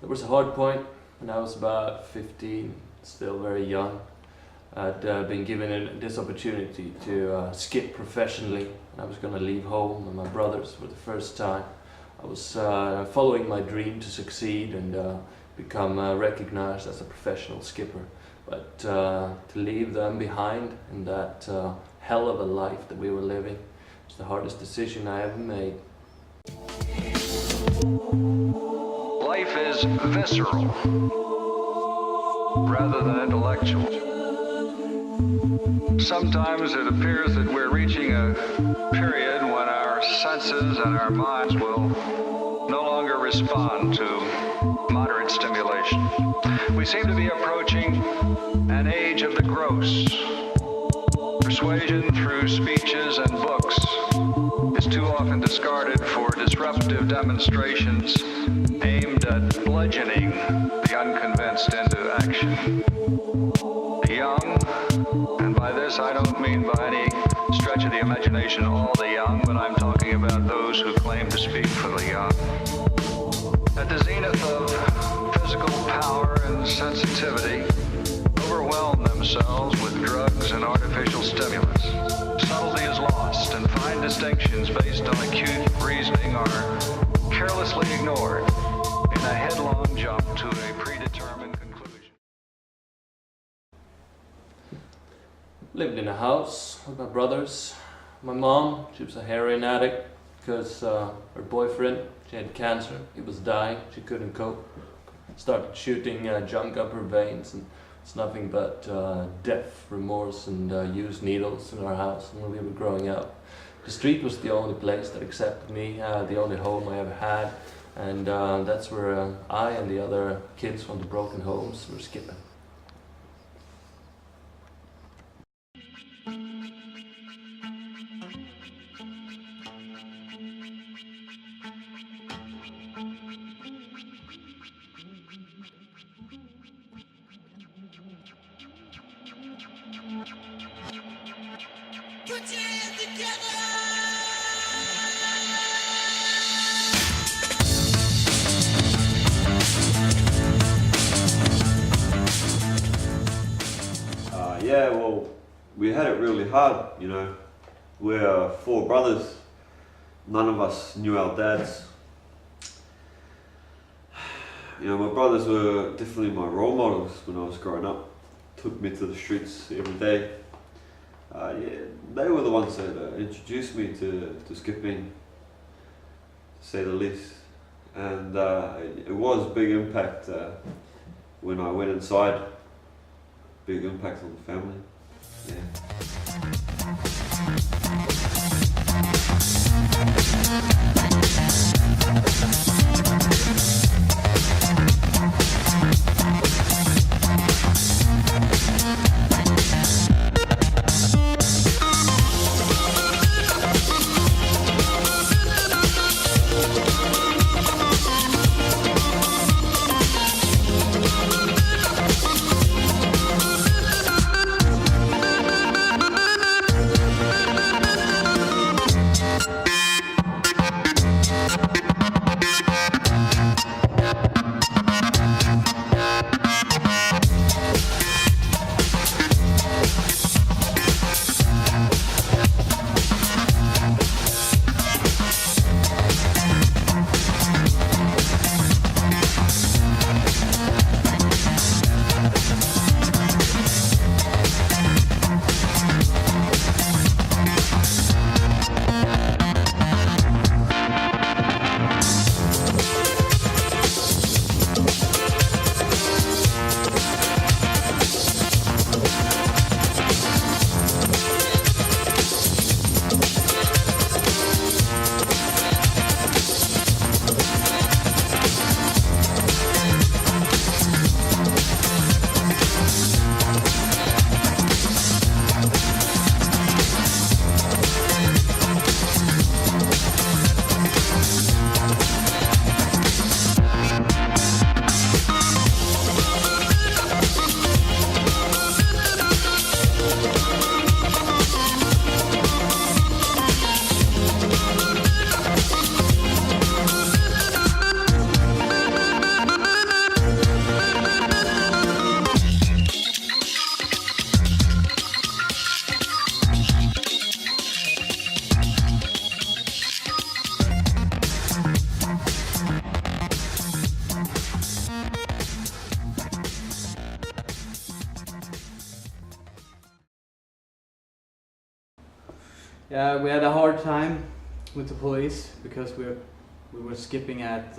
There was a hard point when I was about 15, still very young. I'd been given this opportunity to skip professionally. I was going to leave home and my brothers for the first time. I was following my dream to succeed and become recognized as a professional skipper. But to leave them behind in that hell of a life that we were living was the hardest decision I ever made. Life is visceral rather than intellectual. Sometimes it appears that we're reaching a period when our senses and our minds will no longer respond to moderate stimulation. We seem to be approaching an age of the gross. Persuasion through speeches and books is too often discarded for disruptive demonstrations aimed at bludgeoning the unconvinced into action. The young, and by this I don't mean by any stretch of the imagination all the young, but I'm talking about those who claim to speak for the young. At the zenith of physical power and sensitivity, overwhelm themselves with drugs and artificial stimulants. Subtlety is lost, and fine distinctions based on acute reasoning are carelessly ignored in a headlong jump to a predetermined conclusion. Lived in a house with my brothers. My mom, she was a heroin addict because her boyfriend, she had cancer, he was dying, she couldn't cope. Started shooting junk up her veins, and it's nothing but death, remorse and used needles in our house when we were growing up. The street was the only place that accepted me, the only home I ever had, and that's where I and the other kids from the broken homes were skipping. Put your hands together! Yeah, well, we had it really hard, you know. We're four brothers. None of us knew our dads. You know, my brothers were definitely my role models when I was growing up. Took me to the streets every day. Yeah, they were the ones that introduced me to skipping, to say the least. And it was a big impact when I went inside. Big impact on the family. Put Yeah, we had a hard time with the police because we were skipping at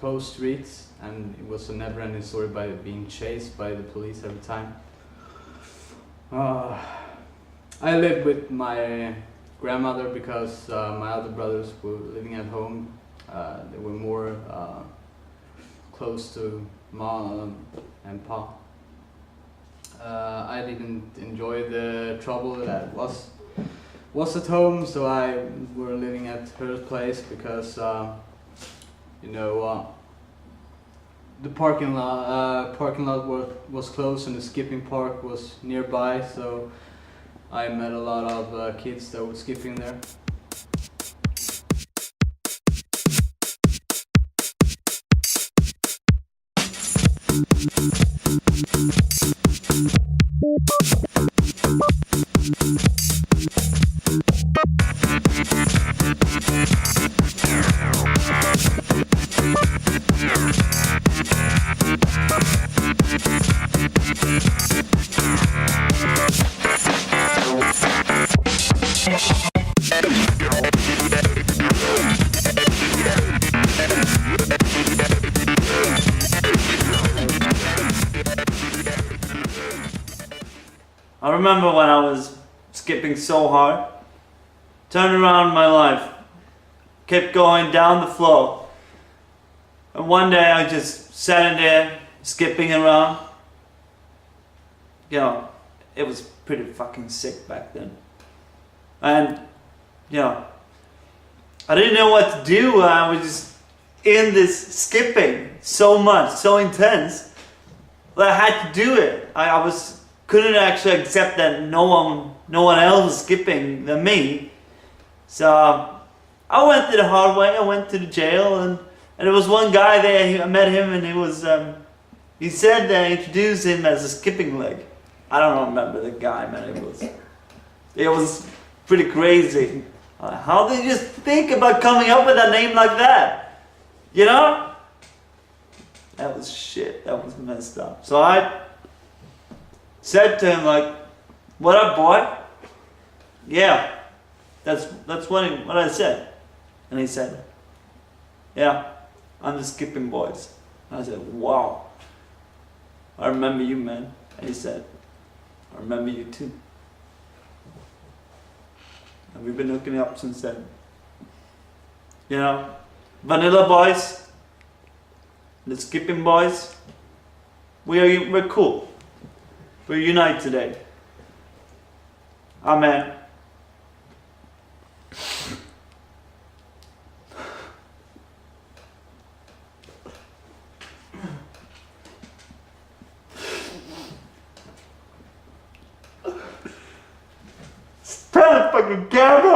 closed streets, and it was a never-ending story by being chased by the police every time. I lived with my grandmother because my other brothers were living at home. They were more close to mom and pa. I didn't enjoy the trouble that was at home, so I were living at her place because you know, the parking lot was closed and the skipping park was nearby, so I met a lot of kids that were skipping there. I remember when I was skipping so hard, turned around my life, kept going down the floor, and one day I just sat in there skipping around. You know, it was pretty fucking sick back then. And, you know, I didn't know what to do. I was just in this skipping so much, so intense, that I had to do it. I couldn't actually accept that no one else was skipping than me. So I went to the hard way. I went to the jail, and there was one guy there. I met him, and he said they introduced him as a skipping leg. I don't remember the guy, man. It was pretty crazy. How did you just think about coming up with a name like that? You know? That was shit. That was messed up. So I said to him, like, "What up, boy?" "Yeah, that's what I said." And he said, "Yeah, I'm the skipping boys." And I said, "Wow, I remember you, man." And he said, "I remember you too." And we've been hooking up since then. You know, Vanilla Boys, the skipping boys, we're cool. We unite today. Amen. Stop fucking garbage!